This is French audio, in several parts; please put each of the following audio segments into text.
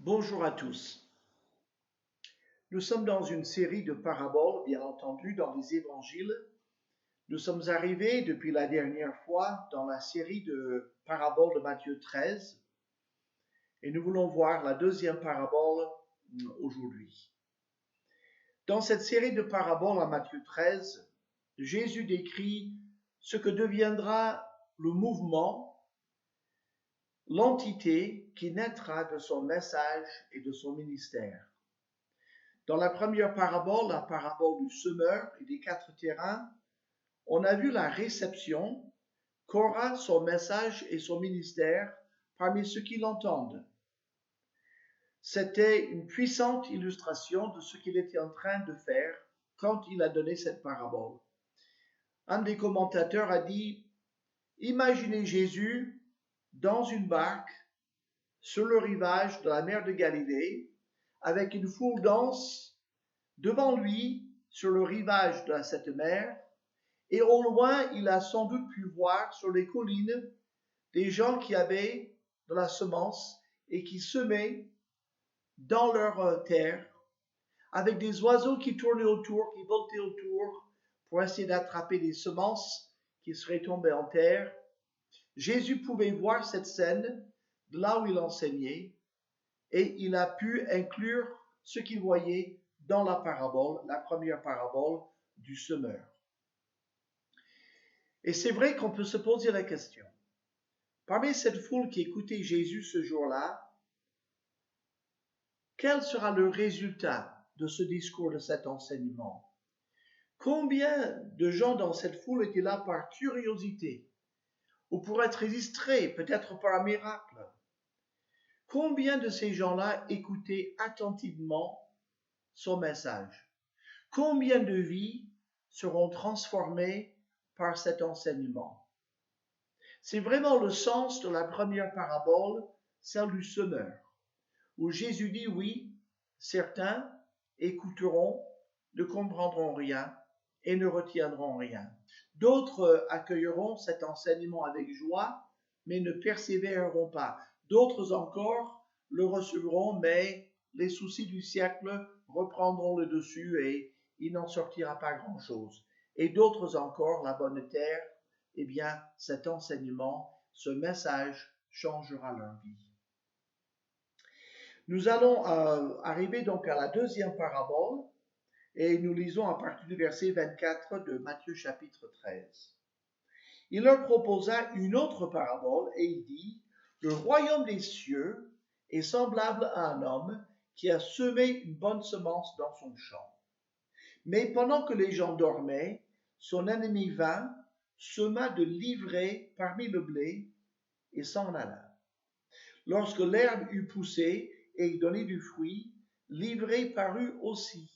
Bonjour à tous. Nous sommes dans une série de paraboles, bien entendu, dans les évangiles. Nous sommes arrivés depuis la dernière fois dans la série de paraboles de Matthieu 13 et nous voulons voir la deuxième parabole aujourd'hui. Dans cette série de paraboles à Matthieu 13, Jésus décrit ce que deviendra le mouvement, l'entité qui naîtra de son message et de son ministère. Dans la première parabole, la parabole du semeur et des 4 terrains, on a vu la réception qu'aura son message et son ministère parmi ceux qui l'entendent. C'était une puissante illustration de ce qu'il était en train de faire quand il a donné cette parabole. Un des commentateurs a dit, imaginez Jésus dans une barque sur le rivage de la mer de Galilée avec une foule dense devant lui sur le rivage de cette mer, et au loin il a sans doute pu voir sur les collines des gens qui avaient de la semence et qui semaient dans leur terre, avec des oiseaux qui tournaient autour, qui voltaient autour pour essayer d'attraper des semences qui seraient tombées en terre. Jésus pouvait voir cette scène de là où il enseignait et il a pu inclure ce qu'il voyait dans la parabole, la première parabole du semeur. Et c'est vrai qu'on peut se poser la question. Parmi cette foule qui écoutait Jésus ce jour-là, quel sera le résultat de ce discours, de cet enseignement? Combien de gens dans cette foule étaient là par curiosité ou pour être distraits, peut-être par un miracle? Combien de ces gens-là écoutaient attentivement son message? Combien de vies seront transformées par cet enseignement? C'est vraiment le sens de la première parabole, celle du semeur, où Jésus dit oui, certains écouteront, ne comprendront rien et ne retiendront rien. D'autres accueilleront cet enseignement avec joie, mais ne persévéreront pas. D'autres encore le recevront, mais les soucis du siècle reprendront le dessus et il n'en sortira pas grand-chose. Et d'autres encore, la bonne terre, eh bien, cet enseignement, ce message changera leur vie. Nous allons arriver donc à la deuxième parabole et nous lisons à partir du verset 24 de Matthieu chapitre 13. Il leur proposa une autre parabole et il dit, le royaume des cieux est semblable à un homme qui a semé une bonne semence dans son champ. Mais pendant que les gens dormaient, son ennemi vint, sema de l'ivraie parmi le blé et s'en alla. Lorsque l'herbe eut poussé et donné du fruit, l'ivraie parut aussi.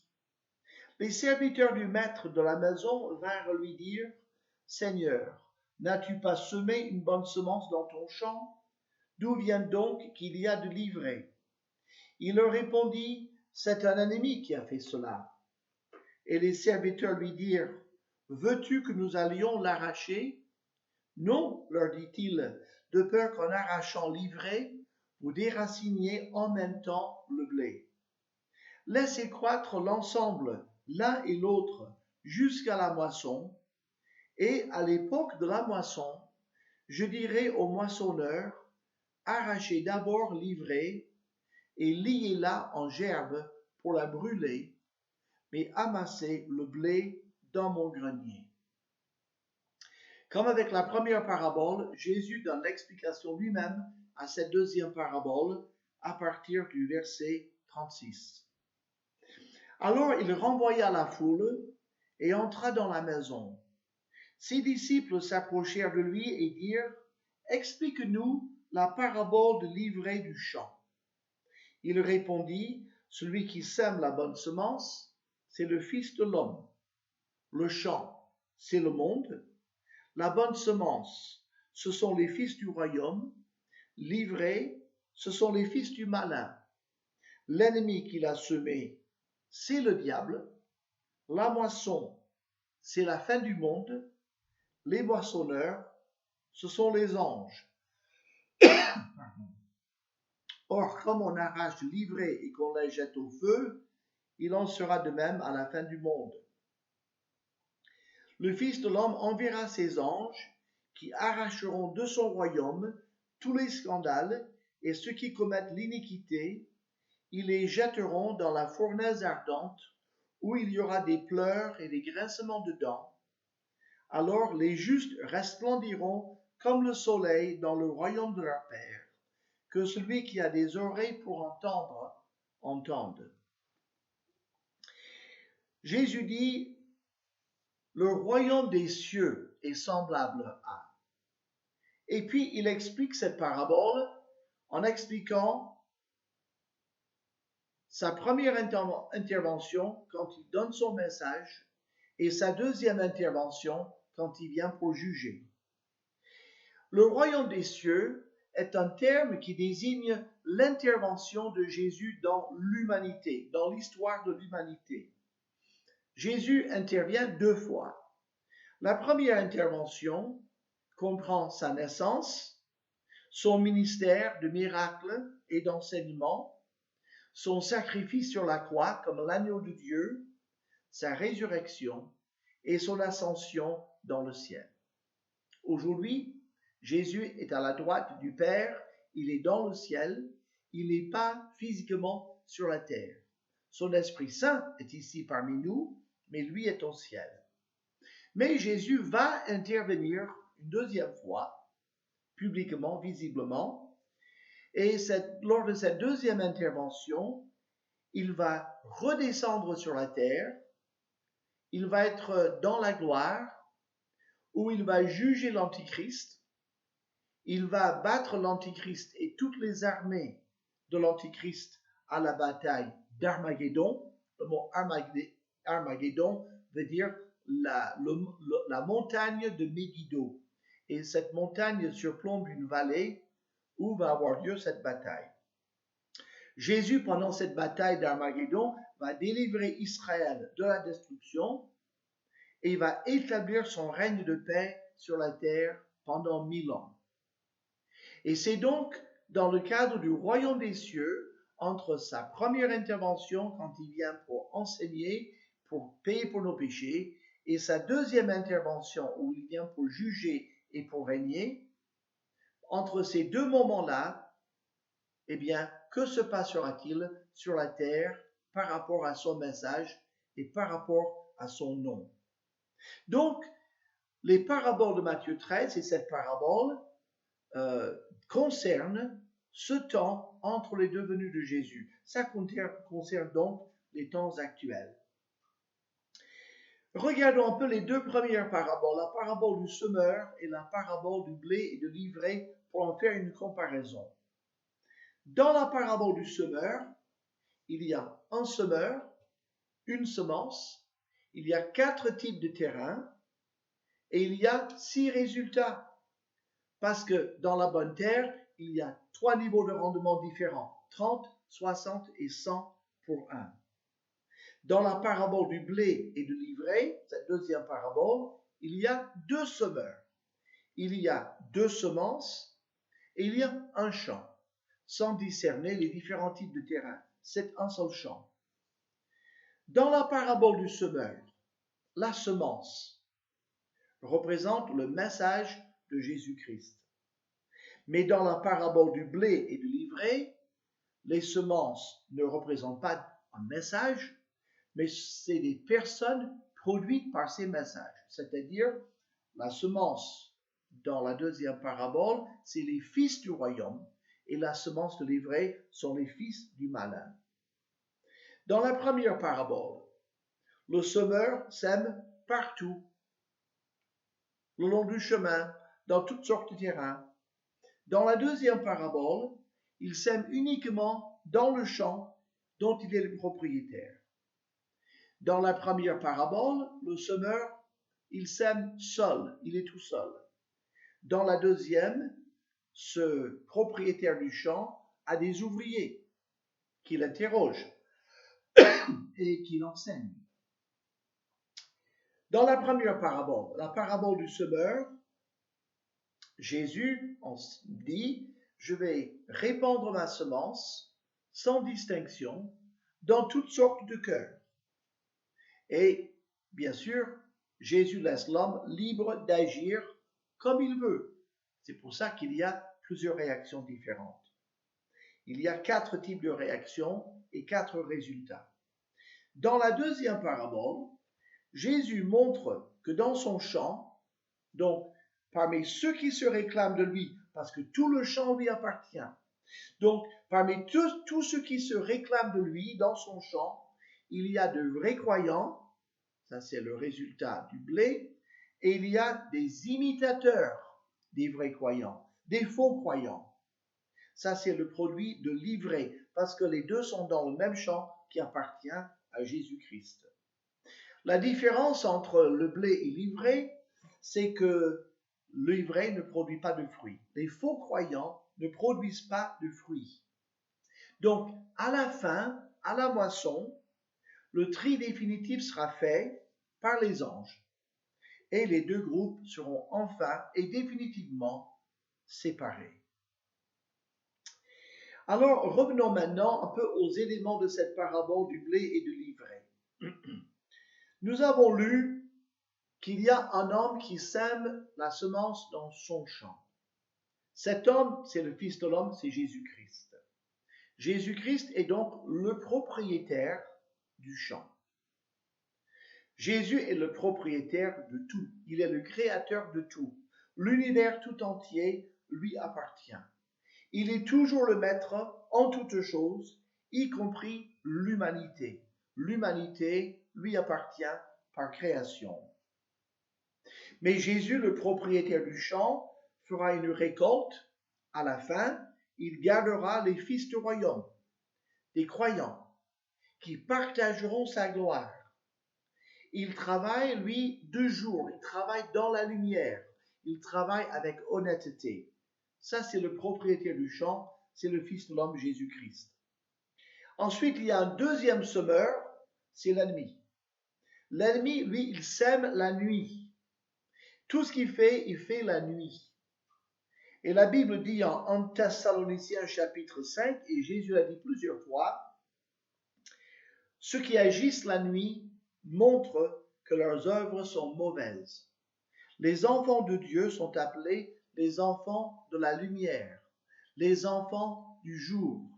Les serviteurs du maître de la maison vinrent lui dire, Seigneur, n'as-tu pas semé une bonne semence dans ton champ? D'où vient donc qu'il y a de l'ivraie? Il leur répondit, c'est un ennemi qui a fait cela. Et les serviteurs lui dirent, veux-tu que nous allions l'arracher? Non, leur dit-il, de peur qu'en arrachant l'ivraie, vous déraciniez en même temps le blé. Laissez croître l'ensemble, l'un et l'autre, jusqu'à la moisson, et à l'époque de la moisson, je dirai aux moissonneurs, arrachez d'abord l'ivraie et liez-la en gerbe pour la brûler, mais amassez le blé dans mon grenier. Comme avec la première parabole, Jésus donne l'explication lui-même à cette deuxième parabole à partir du verset 36. Alors il renvoya la foule et entra dans la maison. Ses disciples s'approchèrent de lui et dirent, explique-nous la parabole de l'ivraie du champ. Il répondit, celui qui sème la bonne semence, c'est le Fils de l'homme. Le champ, c'est le monde. La bonne semence, ce sont les fils du royaume. L'ivraie, ce sont les fils du malin. L'ennemi qui l'a semé, c'est le diable. La moisson, c'est la fin du monde. Les moissonneurs, ce sont les anges. Or, comme on arrache l'ivraie et qu'on la jette au feu, il en sera de même à la fin du monde. Le Fils de l'homme enverra ses anges qui arracheront de son royaume tous les scandales et ceux qui commettent l'iniquité, ils les jetteront dans la fournaise ardente, où il y aura des pleurs et des grincements de dents. Alors les justes resplendiront comme le soleil dans le royaume de leur Père. Que celui qui a des oreilles pour entendre, entende. Jésus dit, le royaume des cieux est semblable à. Et puis il explique cette parabole en expliquant sa première intervention quand il donne son message et sa deuxième intervention quand il vient pour juger. Le royaume des cieux est un terme qui désigne l'intervention de Jésus dans l'humanité, dans l'histoire de l'humanité. Jésus intervient 2 fois. La première intervention comprend sa naissance, son ministère de miracles et d'enseignement, son sacrifice sur la croix comme l'agneau de Dieu, sa résurrection et son ascension dans le ciel. Aujourd'hui, Jésus est à la droite du Père, il est dans le ciel, il n'est pas physiquement sur la terre. Son Esprit Saint est ici parmi nous, mais lui est au ciel. Mais Jésus va intervenir une deuxième fois, publiquement, visiblement, et lors de cette deuxième intervention, il va redescendre sur la terre, il va être dans la gloire, où il va juger l'Antichrist, il va battre l'Antichrist et toutes les armées de l'Antichrist à la bataille d'Armageddon. Le mot Armageddon veut dire la montagne de Megiddo. Et cette montagne surplombe une vallée où va avoir lieu cette bataille. Jésus, pendant cette bataille d'Armageddon, va délivrer Israël de la destruction et va établir son règne de paix sur la terre pendant 1000 ans. Et c'est donc dans le cadre du royaume des cieux, entre sa première intervention quand il vient pour enseigner, pour payer pour nos péchés, et sa deuxième intervention où il vient pour juger et pour régner, entre ces 2 moments-là, eh bien, que se passera-t-il sur la terre par rapport à son message et par rapport à son nom? Donc, les paraboles de Matthieu 13 et cette parabole concerne ce temps entre les 2 venues de Jésus. Ça concerne donc les temps actuels. Regardons un peu les 2 premières paraboles, la parabole du semeur et la parabole du blé et de l'ivraie, pour en faire une comparaison. Dans la parabole du semeur, il y a un semeur, une semence, il y a 4 types de terrains et il y a 6 résultats. Parce que dans la bonne terre, il y a 3 niveaux de rendement différents, 30, 60 et 100 pour 1. Dans la parabole du blé et de l'ivraie, cette deuxième parabole, il y a 2 semeurs. Il y a 2 semences et il y a un champ, sans discerner les différents types de terrains. C'est un seul champ. Dans la parabole du semeur, la semence représente le message de Jésus-Christ. Mais dans la parabole du blé et de l'ivraie, les semences ne représentent pas un message, mais c'est des personnes produites par ces messages. C'est-à-dire, la semence dans la deuxième parabole, c'est les fils du royaume, et la semence de l'ivraie sont les fils du malin. Dans la première parabole, le semeur sème partout, le long du chemin, dans toutes sortes de terrains. Dans la deuxième parabole, il sème uniquement dans le champ dont il est le propriétaire. Dans la première parabole, le semeur, il sème seul, il est tout seul. Dans la deuxième, ce propriétaire du champ a des ouvriers qui l'interrogent et qui l'enseignent. Dans la première parabole, la parabole du semeur, Jésus dit, je vais répandre ma semence sans distinction dans toutes sortes de cœurs. Et bien sûr, Jésus laisse l'homme libre d'agir comme il veut. C'est pour ça qu'il y a plusieurs réactions différentes. Il y a 4 types de réactions et 4 résultats. Dans la deuxième parabole, Jésus montre que dans son champ, donc parmi ceux qui se réclament de lui, parce que tout le champ lui appartient, donc parmi tous ceux qui se réclament de lui dans son champ, il y a de vrais croyants, ça c'est le résultat du blé, et il y a des imitateurs des vrais croyants, des faux croyants. Ça c'est le produit de l'ivraie, parce que les deux sont dans le même champ qui appartient à Jésus-Christ. La différence entre le blé et l'ivraie, c'est que l'ivraie ne produit pas de fruits. Les faux croyants ne produisent pas de fruits. Donc, à la fin, à la moisson, le tri définitif sera fait par les anges. Et les deux groupes seront enfin et définitivement séparés. Alors, revenons maintenant un peu aux éléments de cette parabole du blé et de l'ivraie. Nous avons lu qu'il y a un homme qui sème la semence dans son champ. Cet homme, c'est le Fils de l'homme, c'est Jésus-Christ. Jésus-Christ est donc le propriétaire du champ. Jésus est le propriétaire de tout. Il est le créateur de tout. L'univers tout entier lui appartient. Il est toujours le maître en toutes choses, y compris l'humanité. L'humanité lui appartient par création. Mais Jésus, le propriétaire du champ, fera une récolte. À la fin, il gardera les fils du royaume, des croyants, qui partageront sa gloire. Il travaille, lui, 2 jours. Il travaille dans la lumière. Il travaille avec honnêteté. Ça, c'est le propriétaire du champ, c'est le Fils de l'homme Jésus-Christ. Ensuite, il y a un deuxième semeur, c'est l'ennemi. L'ennemi, lui, il sème la nuit. Tout ce qu'il fait, il fait la nuit. Et la Bible dit en 1 Thessaloniciens chapitre 5, et Jésus l'a dit plusieurs fois, ceux qui agissent la nuit montrent que leurs œuvres sont mauvaises. Les enfants de Dieu sont appelés les enfants de la lumière, les enfants du jour.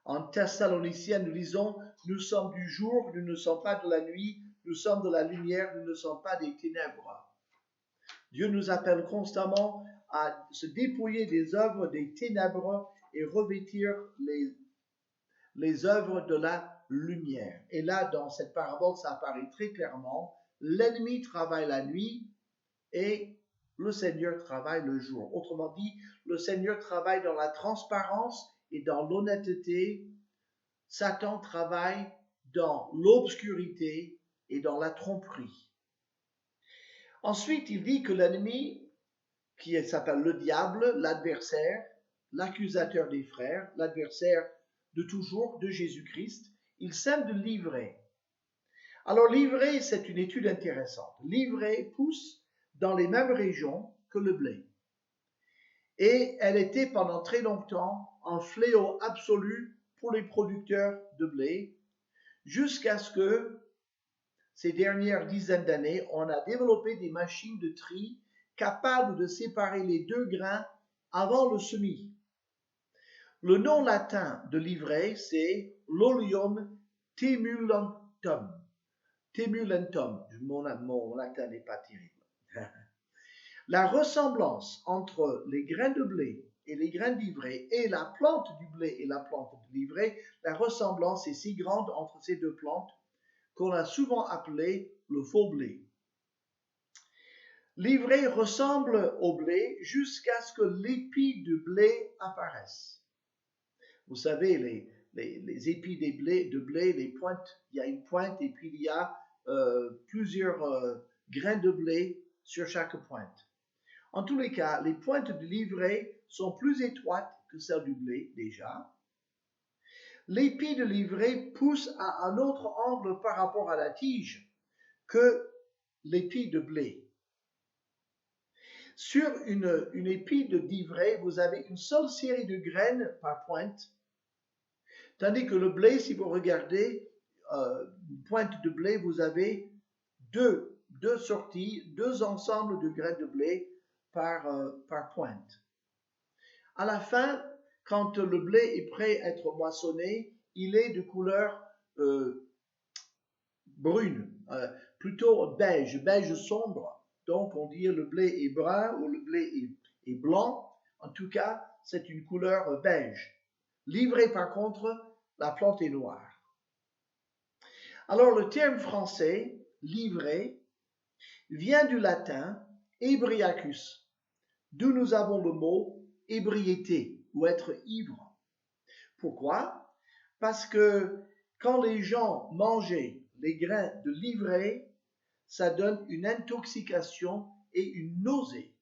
En Thessaloniciens, nous lisons, nous sommes du jour, nous ne sommes pas de la nuit, nous sommes de la lumière, nous ne sommes pas des ténèbres. Dieu nous appelle constamment à se dépouiller des œuvres des ténèbres et revêtir les œuvres de la lumière. Et là, dans cette parabole, ça apparaît très clairement. L'ennemi travaille la nuit et le Seigneur travaille le jour. Autrement dit, le Seigneur travaille dans la transparence et dans l'honnêteté. Satan travaille dans l'obscurité et dans la tromperie. Ensuite, il dit que l'ennemi, qui s'appelle le diable, l'adversaire, l'accusateur des frères, l'adversaire de toujours, de Jésus-Christ, il sème de l'ivraie. Alors l'ivraie, c'est une étude intéressante. L'ivraie pousse dans les mêmes régions que le blé. Et elle était pendant très longtemps un fléau absolu pour les producteurs de blé, jusqu'à ce que, ces dernières dizaines d'années, on a développé des machines de tri capables de séparer les 2 grains avant le semis. Le nom latin de l'ivraie, c'est l'Olium temulentum. Temulentum, mon latin n'est pas terrible. La ressemblance entre les grains de blé et les grains d'ivraie et la plante du blé et la plante de l'ivraie, la ressemblance est si grande entre ces 2 plantes qu'on a souvent appelé le faux blé. L'ivraie ressemble au blé jusqu'à ce que l'épi de blé apparaisse. Vous savez, les épis de blé, les pointes, il y a une pointe et puis il y a plusieurs grains de blé sur chaque pointe. En tous les cas, les pointes de l'ivraie sont plus étroites que celles du blé déjà. L'épi de l'ivraie pousse à un autre angle par rapport à la tige que l'épi de blé. Sur une épi d'ivraie, vous avez une seule série de graines par pointe, tandis que le blé, si vous regardez une pointe de blé, vous avez deux sorties, deux ensembles de graines de blé par pointe. À la fin, quand le blé est prêt à être moissonné, il est de couleur brune, plutôt beige sombre. Donc on dit le blé est brun ou le blé est blanc. En tout cas, c'est une couleur beige. L'ivraie, par contre, la plante est noire. Alors le terme français, l'ivraie, vient du latin ebriacus, d'où nous avons le mot ébriété ou être ivre. Pourquoi? Parce que quand les gens mangeaient les grains de l'ivraie, ça donne une intoxication et une nausée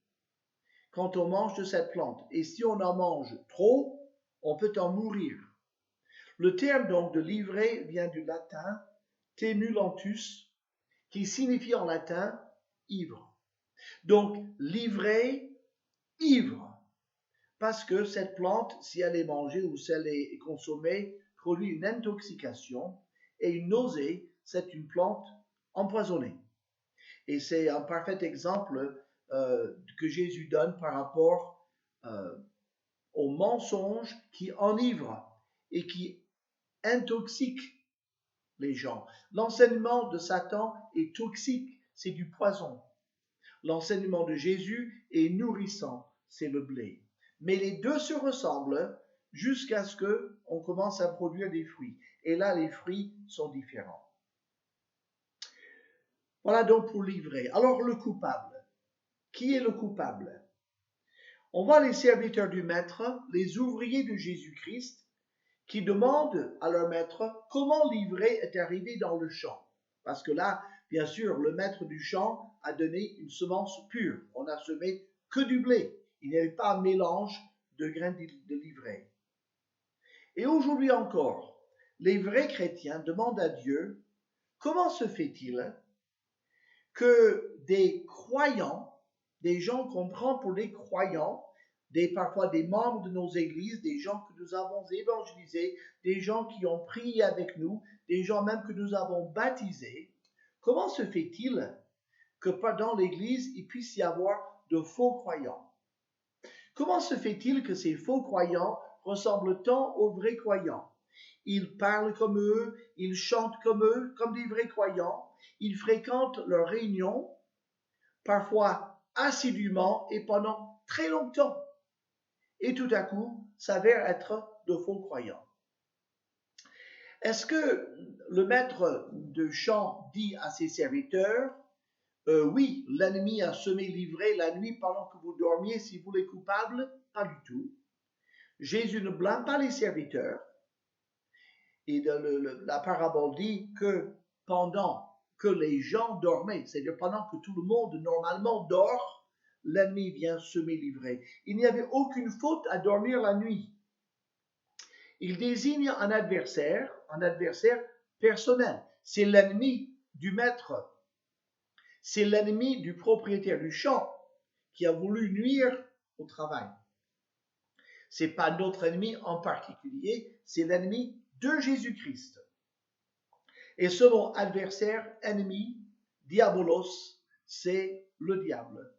quand on mange de cette plante. Et si on en mange trop, on peut en mourir. Le terme donc de l'ivraie vient du latin temulentus, qui signifie en latin ivre. Donc l'ivraie, ivre, parce que cette plante, si elle est mangée ou si elle est consommée, produit une intoxication et une nausée, c'est une plante empoisonnée. Et c'est un parfait exemple que Jésus donne par rapport au mensonge qui enivre et qui intoxique les gens. L'enseignement de Satan est toxique, c'est du poison. L'enseignement de Jésus est nourrissant, c'est le blé. Mais les deux se ressemblent jusqu'à ce qu'on commence à produire des fruits. Et là, les fruits sont différents. Voilà donc pour l'ivraie. Alors le coupable. Qui est le coupable? On voit les serviteurs du maître, les ouvriers de Jésus-Christ, qui demandent à leur maître comment l'ivraie est arrivée dans le champ. Parce que là, bien sûr, le maître du champ a donné une semence pure. On n'a semé que du blé. Il n'y avait pas un mélange de graines de l'ivraie. Et aujourd'hui encore, les vrais chrétiens demandent à Dieu, comment se fait-il que des croyants, des gens qu'on prend pour des croyants, parfois des membres de nos églises, des gens que nous avons évangélisés, des gens qui ont prié avec nous, des gens même que nous avons baptisés, comment se fait-il que dans l'église, il puisse y avoir de faux croyants? Comment se fait-il que ces faux croyants ressemblent tant aux vrais croyants? Ils parlent comme eux, ils chantent comme eux, comme des vrais croyants. Ils fréquentent leurs réunions, parfois assidûment et pendant très longtemps. Et tout à coup, s'avèrent être de faux croyants. Est-ce que le maître de chant dit à ses serviteurs, oui, l'ennemi a semé l'ivraie la nuit pendant que vous dormiez, si vous les coupables? Pas du tout. Jésus ne blâme pas les serviteurs. Et la parabole dit que pendant que les gens dormaient, c'est-à-dire pendant que tout le monde normalement dort, l'ennemi vient semer l'ivraie. Il n'y avait aucune faute à dormir la nuit. Il désigne un adversaire personnel. C'est l'ennemi du maître. C'est l'ennemi du propriétaire du champ qui a voulu nuire au travail. Ce n'est pas notre ennemi en particulier, c'est l'ennemi de Jésus-Christ. Et ce mot adversaire, ennemi, diabolos, c'est le diable.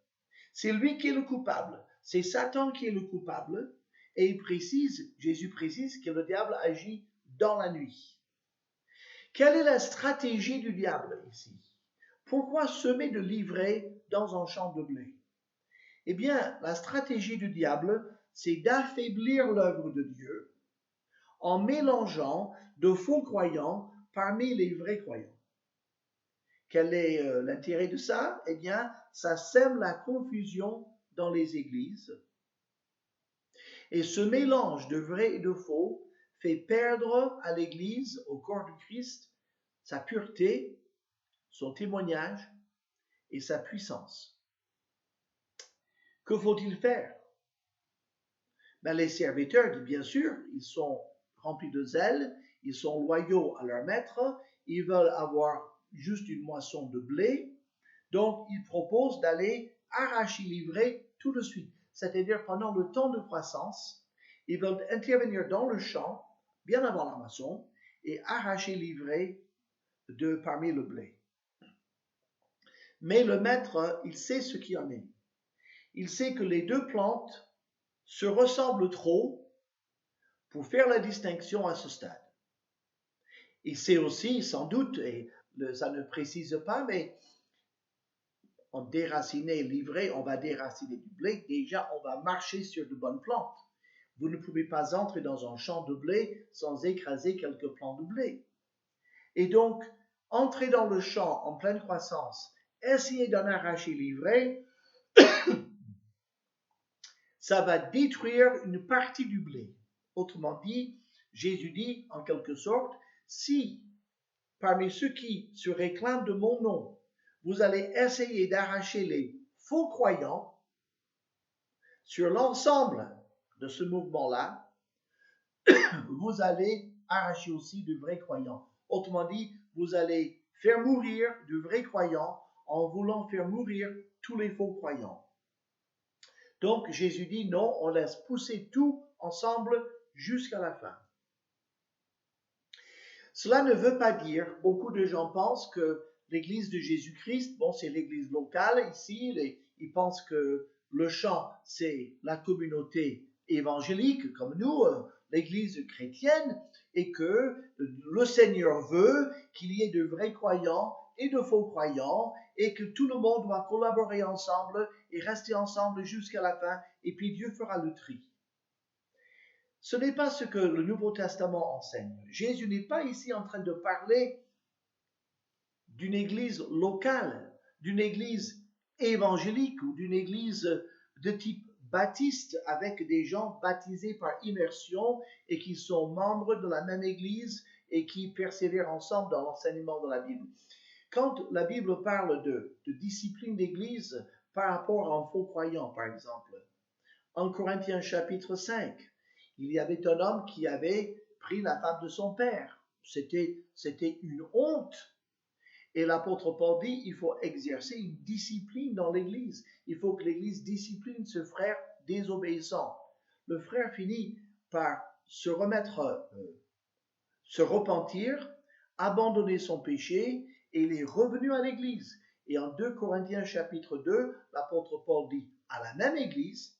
C'est lui qui est le coupable. C'est Satan qui est le coupable. Et Jésus précise que le diable agit dans la nuit. Quelle est la stratégie du diable ici? Pourquoi semer de l'ivraie dans un champ de blé? Eh bien, la stratégie du diable, c'est d'affaiblir l'œuvre de Dieu en mélangeant de faux croyants parmi les vrais croyants. Quel est l'intérêt de ça? Eh bien, ça sème la confusion dans les églises. Et ce mélange de vrai et de faux fait perdre à l'Église, au corps du Christ, sa pureté, son témoignage et sa puissance. Que faut-il faire? Ben, les serviteurs, bien sûr, ils sont remplis de zèle, ils sont loyaux à leur maître, ils veulent avoir juste une moisson de blé, donc ils proposent d'aller arracher l'ivraie tout de suite, c'est-à-dire pendant le temps de croissance, ils veulent intervenir dans le champ, bien avant la moisson, et arracher l'ivraie de parmi le blé. Mais le maître, il sait ce qu'il en est. Il sait que les deux plantes se ressemblent trop pour faire la distinction à ce stade. Il sait aussi, sans doute, et ça ne précise pas, mais on déraciner l'ivraie, on va déraciner du blé, déjà on va marcher sur de bonnes plantes. Vous ne pouvez pas entrer dans un champ de blé sans écraser quelques plants de blé. Et donc, entrer dans le champ en pleine croissance, essayer d'en arracher l'ivraie, ça va détruire une partie du blé. Autrement dit, Jésus dit en quelque sorte, si parmi ceux qui se réclament de mon nom, vous allez essayer d'arracher les faux croyants sur l'ensemble de ce mouvement-là, vous allez arracher aussi de vrais croyants. Autrement dit, vous allez faire mourir de vrais croyants en voulant faire mourir tous les faux croyants. Donc Jésus dit non, on laisse pousser tout ensemble jusqu'à la fin. Cela ne veut pas dire, beaucoup de gens pensent que l'église de Jésus-Christ, bon, c'est l'église locale ici, ils pensent que le champ, c'est la communauté évangélique, comme nous, l'église chrétienne, et que le Seigneur veut qu'il y ait de vrais croyants et de faux croyants, et que tout le monde doit collaborer ensemble et rester ensemble jusqu'à la fin, et puis Dieu fera le tri. Ce n'est pas ce que le Nouveau Testament enseigne. Jésus n'est pas ici en train de parler d'une église locale, d'une église évangélique ou d'une église de type baptiste avec des gens baptisés par immersion et qui sont membres de la même église et qui persévèrent ensemble dans l'enseignement de la Bible. Quand la Bible parle de discipline d'église par rapport à un faux croyant, par exemple, en Corinthiens chapitre 5, il y avait un homme qui avait pris la femme de son père. C'était une honte. Et l'apôtre Paul dit, il faut exercer une discipline dans l'église. Il faut que l'église discipline ce frère désobéissant. Le frère finit par se repentir, abandonner son péché, et il est revenu à l'église. Et en 2 Corinthiens chapitre 2, l'apôtre Paul dit à la même église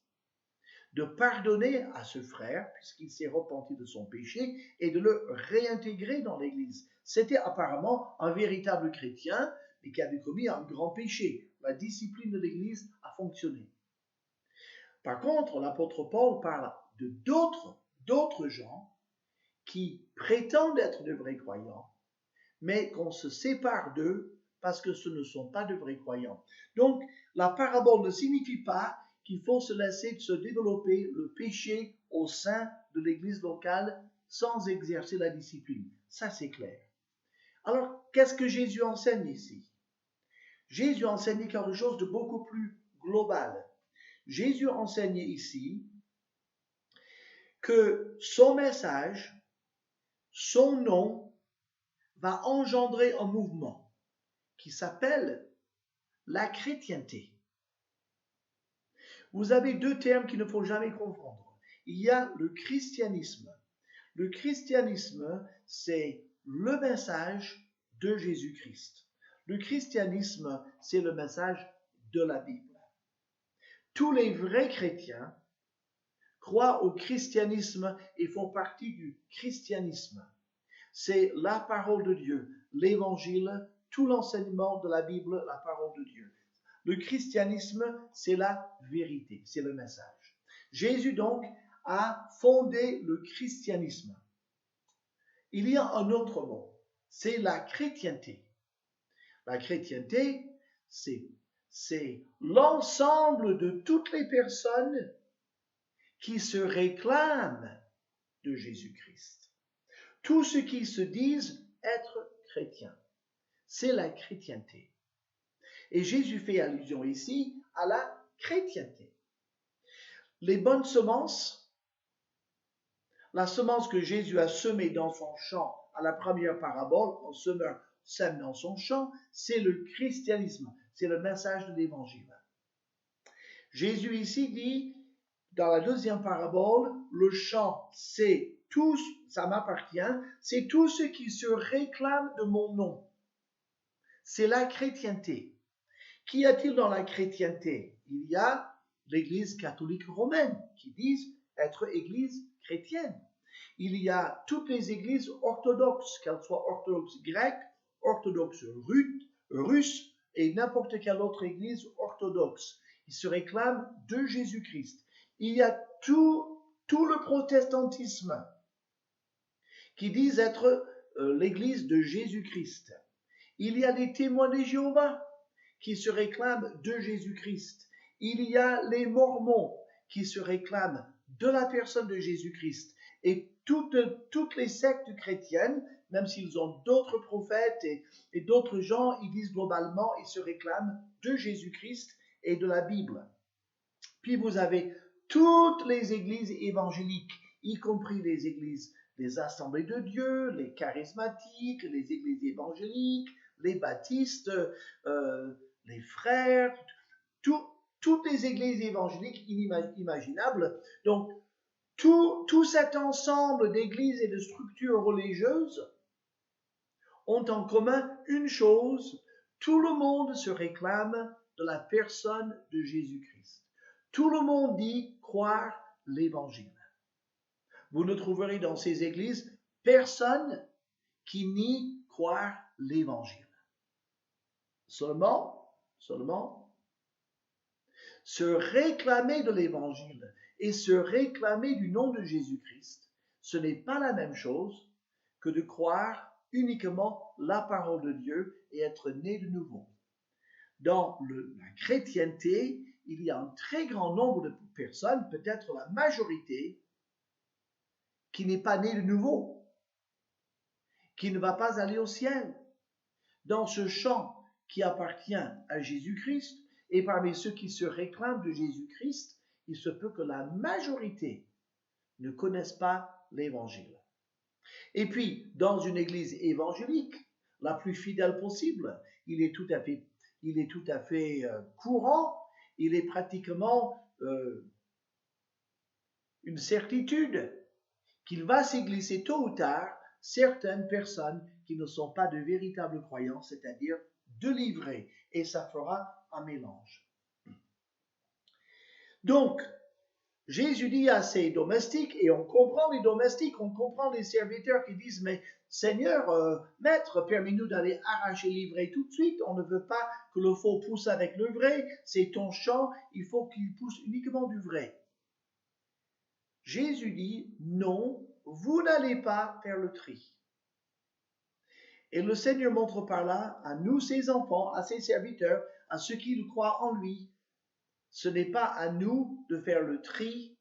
de pardonner à ce frère, puisqu'il s'est repenti de son péché, et de le réintégrer dans l'église. C'était apparemment un véritable chrétien, mais qui avait commis un grand péché. La discipline de l'église a fonctionné. Par contre, l'apôtre Paul parle de d'autres gens qui prétendent être de vrais croyants, mais qu'on se sépare d'eux parce que ce ne sont pas de vrais croyants. Donc, la parabole ne signifie pas qu'il faut se laisser se développer le péché au sein de l'église locale sans exercer la discipline. Ça, c'est clair. Alors, qu'est-ce que Jésus enseigne ici? Jésus enseigne quelque chose de beaucoup plus global. Jésus enseigne ici que son message, son nom, va engendrer un mouvement qui s'appelle la chrétienté. Vous avez deux termes qu'il ne faut jamais confondre. Il y a le christianisme. Le christianisme, c'est le message de Jésus-Christ. Le christianisme, c'est le message de la Bible. Tous les vrais chrétiens croient au christianisme et font partie du christianisme. C'est la parole de Dieu, l'évangile, tout l'enseignement de la Bible, la parole de Dieu. Le christianisme, c'est la vérité, c'est le message. Jésus donc a fondé le christianisme. Il y a un autre mot, c'est la chrétienté. La chrétienté, c'est l'ensemble de toutes les personnes qui se réclament de Jésus-Christ. Tous ceux qui se disent être chrétiens. C'est la chrétienté. Et Jésus fait allusion ici à la chrétienté. Les bonnes semences, la semence que Jésus a semée dans son champ à la première parabole, un semeur sème dans son champ, c'est le christianisme, c'est le message de l'évangile. Jésus ici dit, dans la deuxième parabole, le champ, c'est tout, ça m'appartient, c'est tout ce qui se réclame de mon nom. C'est la chrétienté. Qu'y a-t-il dans la chrétienté? Il y a l'Église catholique romaine, qui disent être Église chrétienne. Il y a toutes les églises orthodoxes, qu'elles soient orthodoxes grecques, orthodoxes russes et n'importe quelle autre église orthodoxe. Ils se réclament de Jésus-Christ. Il y a tout le protestantisme qui disent être l'église de Jésus-Christ. Il y a les témoins de Jéhovah qui se réclament de Jésus-Christ. Il y a les Mormons qui se réclament de la personne de Jésus-Christ. Et toutes les sectes chrétiennes, même s'ils ont d'autres prophètes et d'autres gens, ils disent globalement, ils se réclament de Jésus-Christ et de la Bible. Puis vous avez toutes les églises évangéliques, y compris les églises des Assemblées de Dieu, les charismatiques, les églises évangéliques, les baptistes, les frères, toutes les églises évangéliques inimaginables. Donc, tout cet ensemble d'églises et de structures religieuses ont en commun une chose, tout le monde se réclame de la personne de Jésus-Christ. Tout le monde dit croire l'Évangile. Vous ne trouverez dans ces églises personne qui nie croire l'Évangile. Seulement, se réclamer de l'Évangile et se réclamer du nom de Jésus-Christ, ce n'est pas la même chose que de croire uniquement la parole de Dieu et être né de nouveau. Dans la chrétienté, il y a un très grand nombre de personnes, peut-être la majorité, qui n'est pas né de nouveau, qui ne va pas aller au ciel. Dans ce champ qui appartient à Jésus-Christ, et parmi ceux qui se réclament de Jésus-Christ, il se peut que la majorité ne connaissent pas l'Évangile. Et puis, dans une église évangélique, la plus fidèle possible, il est tout à fait courant, il est pratiquement une certitude qu'il va s'y glisser tôt ou tard certaines personnes qui ne sont pas de véritables croyants, c'est-à-dire de livrés, et ça fera un mélange. Donc, Jésus dit à ses domestiques, et on comprend les domestiques, on comprend les serviteurs qui disent, mais Seigneur, Maître, permets-nous d'aller arracher l'ivraie tout de suite, on ne veut pas que le faux pousse avec le vrai, c'est ton champ, il faut qu'il pousse uniquement du vrai. Jésus dit, non, vous n'allez pas faire le tri. Et le Seigneur montre par là à nous, ses enfants, à ses serviteurs, à ceux qui croient en lui, ce n'est pas à nous de faire le tri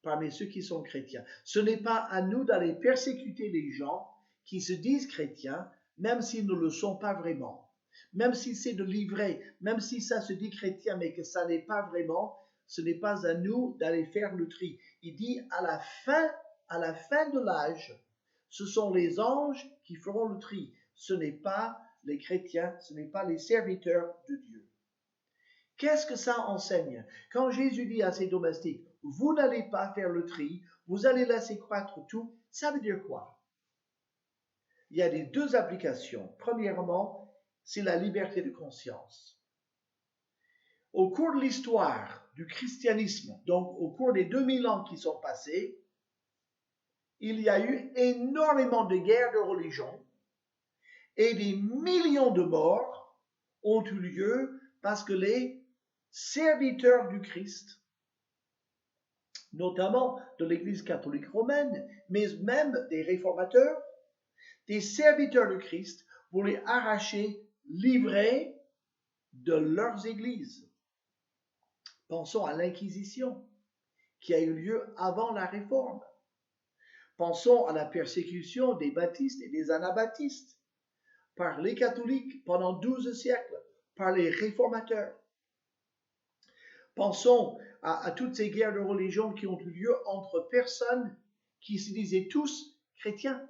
parmi ceux qui sont chrétiens. Ce n'est pas à nous d'aller persécuter les gens qui se disent chrétiens, même s'ils ne le sont pas vraiment. Même si c'est de l'ivraie, même si ça se dit chrétien, mais que ça n'est pas vraiment, ce n'est pas à nous d'aller faire le tri. Il dit à la fin de l'âge, ce sont les anges qui feront le tri. Ce n'est pas les chrétiens, ce n'est pas les serviteurs de Dieu. Qu'est-ce que ça enseigne? Quand Jésus dit à ses domestiques, vous n'allez pas faire le tri, vous allez laisser croître tout, ça veut dire quoi? Il y a les deux applications. Premièrement, c'est la liberté de conscience. Au cours de l'histoire du christianisme, donc au cours des 2000 ans qui sont passés, il y a eu énormément de guerres de religion et des millions de morts ont eu lieu parce que les serviteurs du Christ, notamment de l'Église catholique romaine, mais même des réformateurs, des serviteurs du Christ, voulaient arracher l'ivraie de leurs églises. Pensons à l'Inquisition, qui a eu lieu avant la Réforme. Pensons à la persécution des baptistes et des anabaptistes par les catholiques pendant 12 siècles, par les réformateurs. Pensons à toutes ces guerres de religion qui ont eu lieu entre personnes qui se disaient tous chrétiens.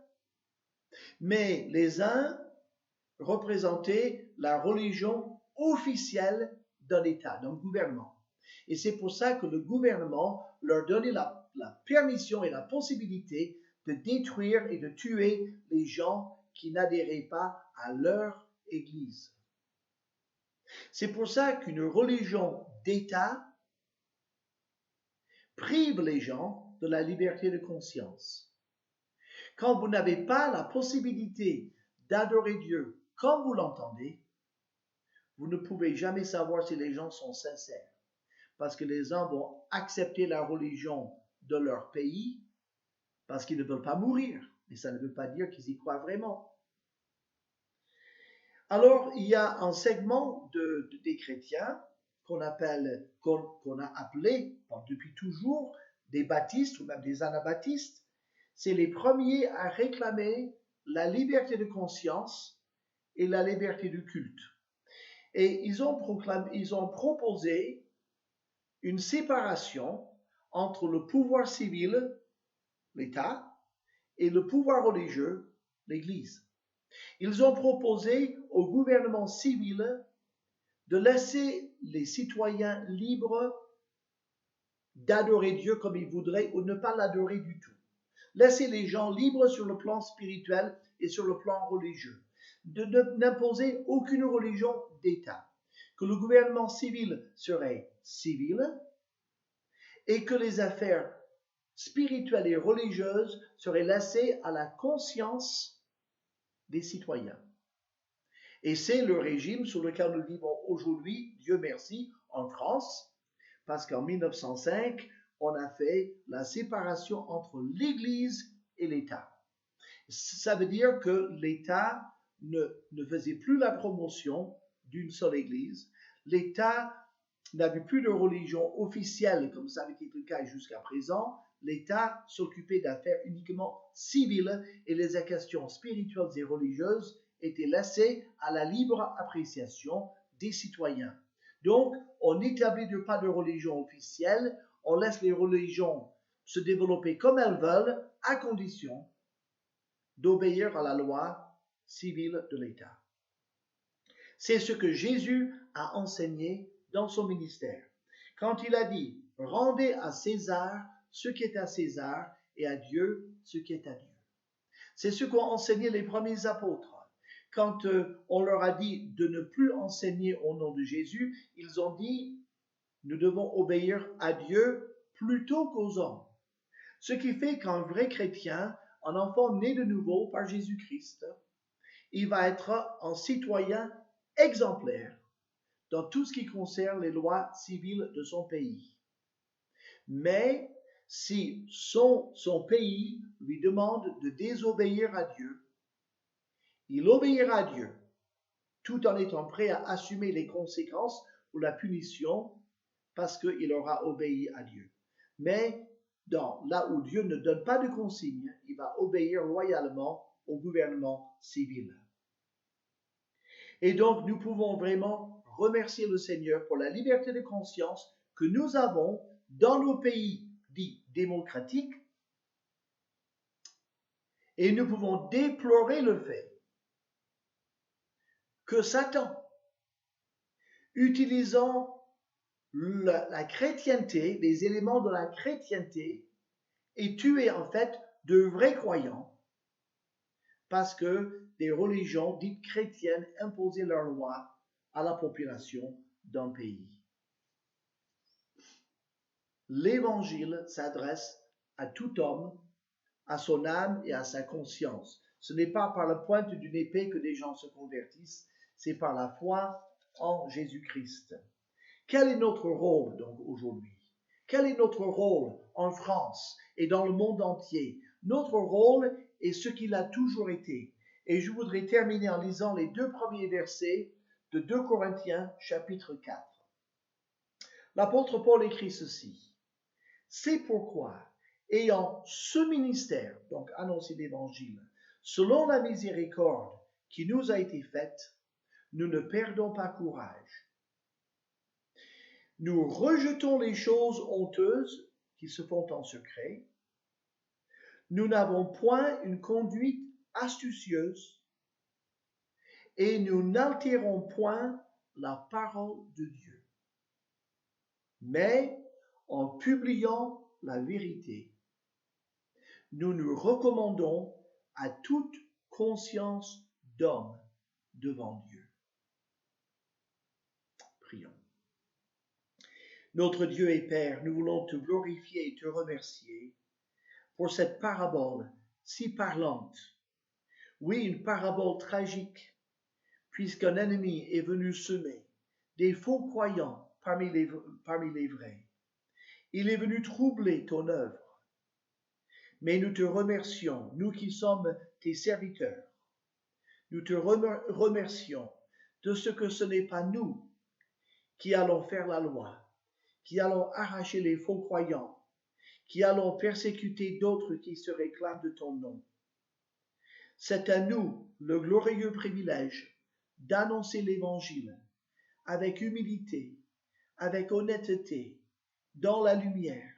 Mais les uns représentaient la religion officielle d'un État, d'un gouvernement. Et c'est pour ça que le gouvernement leur donnait la permission et la possibilité de détruire et de tuer les gens qui n'adhéraient pas à leur Église. C'est pour ça qu'une religion d'État prive les gens de la liberté de conscience. Quand vous n'avez pas la possibilité d'adorer Dieu comme vous l'entendez, vous ne pouvez jamais savoir si les gens sont sincères. Parce que les gens vont accepter la religion de leur pays parce qu'ils ne veulent pas mourir. Mais ça ne veut pas dire qu'ils y croient vraiment. Alors, il y a un segment des chrétiens qu'on a appelé depuis toujours des baptistes ou même des anabaptistes. C'est les premiers à réclamer la liberté de conscience et la liberté du culte. Et ils ont proposé une séparation entre le pouvoir civil, l'État, et le pouvoir religieux, l'Église. Ils ont proposé au gouvernement civil de laisser les citoyens libres d'adorer Dieu comme ils voudraient ou ne pas l'adorer du tout. Laisser les gens libres sur le plan spirituel et sur le plan religieux. De n'imposer aucune religion d'État. Que le gouvernement civil serait civil et que les affaires spirituelles et religieuses seraient laissées à la conscience des citoyens. Et c'est le régime sur lequel nous vivons aujourd'hui, Dieu merci, en France, parce qu'en 1905, on a fait la séparation entre l'Église et l'État. Ça veut dire que l'État ne faisait plus la promotion d'une seule Église. L'État n'avait plus de religion officielle, comme ça avait été le cas jusqu'à présent. L'État s'occupait d'affaires uniquement civiles et les questions spirituelles et religieuses étaient laissées à la libre appréciation des citoyens. Donc, on n'établit pas de religion officielle, on laisse les religions se développer comme elles veulent, à condition d'obéir à la loi civile de l'État. C'est ce que Jésus a enseigné dans son ministère. Quand il a dit « Rendez à César ce qui est à César et à Dieu ce qui est à Dieu ». C'est ce qu'ont enseigné les premiers apôtres. Quand on leur a dit de ne plus enseigner au nom de Jésus, ils ont dit « Nous devons obéir à Dieu plutôt qu'aux hommes ». Ce qui fait qu'un vrai chrétien, un enfant né de nouveau par Jésus-Christ, il va être un citoyen exemplaire dans tout ce qui concerne les lois civiles de son pays. Mais si son pays lui demande de désobéir à Dieu, il obéira à Dieu, tout en étant prêt à assumer les conséquences ou la punition parce qu'il aura obéi à Dieu. Mais là où Dieu ne donne pas de consignes, il va obéir loyalement au gouvernement civil. Et donc, nous pouvons vraiment remercier le Seigneur pour la liberté de conscience que nous avons dans nos pays dits démocratiques. Et nous pouvons déplorer le fait que Satan, utilisant la chrétienté, les éléments de la chrétienté, ait tué en fait de vrais croyants parce que des religions dites chrétiennes imposaient leurs lois à la population d'un pays. L'Évangile s'adresse à tout homme, à son âme et à sa conscience. Ce n'est pas par la pointe d'une épée que des gens se convertissent, c'est par la foi en Jésus-Christ. Quel est notre rôle donc aujourd'hui? Quel est notre rôle en France et dans le monde entier? Notre rôle est ce qu'il a toujours été. Et je voudrais terminer en lisant les 2 premiers versets de 2 Corinthiens chapitre 4. L'apôtre Paul écrit ceci. C'est pourquoi, ayant ce ministère, donc annoncer l'Évangile, selon la miséricorde qui nous a été faite, nous ne perdons pas courage. Nous rejetons les choses honteuses qui se font en secret. Nous n'avons point une conduite astucieuse et nous n'altérons point la parole de Dieu. mais en publiant la vérité, nous nous recommandons à toute conscience d'homme devant Dieu. Prions. Notre Dieu et Père, nous voulons te glorifier et te remercier pour cette parabole si parlante. Oui, une parabole tragique, puisqu'un ennemi est venu semer des faux croyants parmi les vrais. Il est venu troubler ton œuvre. Mais nous te remercions, nous qui sommes tes serviteurs. Nous te remercions de ce que ce n'est pas nous qui allons faire la loi, qui allons arracher les faux croyants, qui allons persécuter d'autres qui se réclament de ton nom. C'est à nous le glorieux privilège d'annoncer l'Évangile avec humilité, avec honnêteté, dans la lumière,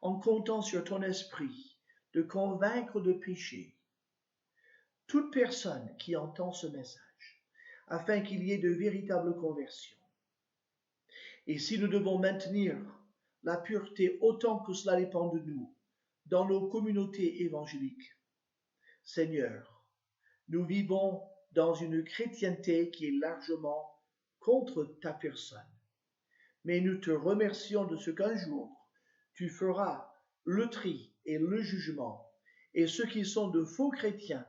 en comptant sur ton esprit de convaincre de péché toute personne qui entend ce message, afin qu'il y ait de véritables conversions. Et si nous devons maintenir la pureté autant que cela dépend de nous, dans nos communautés évangéliques, Seigneur, nous vivons dans une chrétienté qui est largement contre ta personne. Mais nous te remercions de ce qu'un jour, tu feras le tri et le jugement, et ceux qui sont de faux chrétiens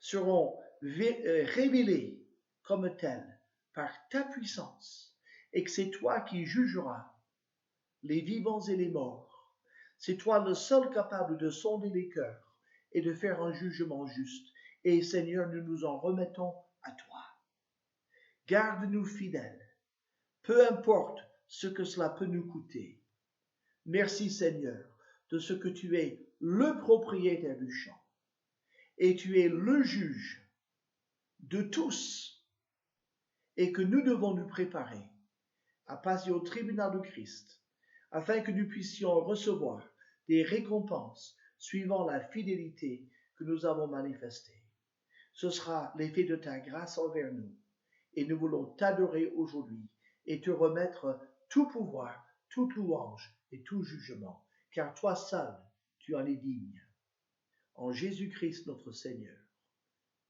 seront révélés comme tels par ta puissance, et que c'est toi qui jugeras les vivants et les morts. C'est toi le seul capable de sonder les cœurs et de faire un jugement juste. Et Seigneur, nous nous en remettons à toi. Garde-nous fidèles, peu importe ce que cela peut nous coûter. Merci Seigneur de ce que tu es le propriétaire du champ et tu es le juge de tous et que nous devons nous préparer à passer au tribunal de Christ afin que nous puissions recevoir des récompenses suivant la fidélité que nous avons manifestée. Ce sera l'effet de ta grâce envers nous et nous voulons t'adorer aujourd'hui et te remettre tout pouvoir, toute louange et tout jugement, car toi seul, tu en es digne. En Jésus-Christ notre Seigneur.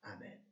Amen.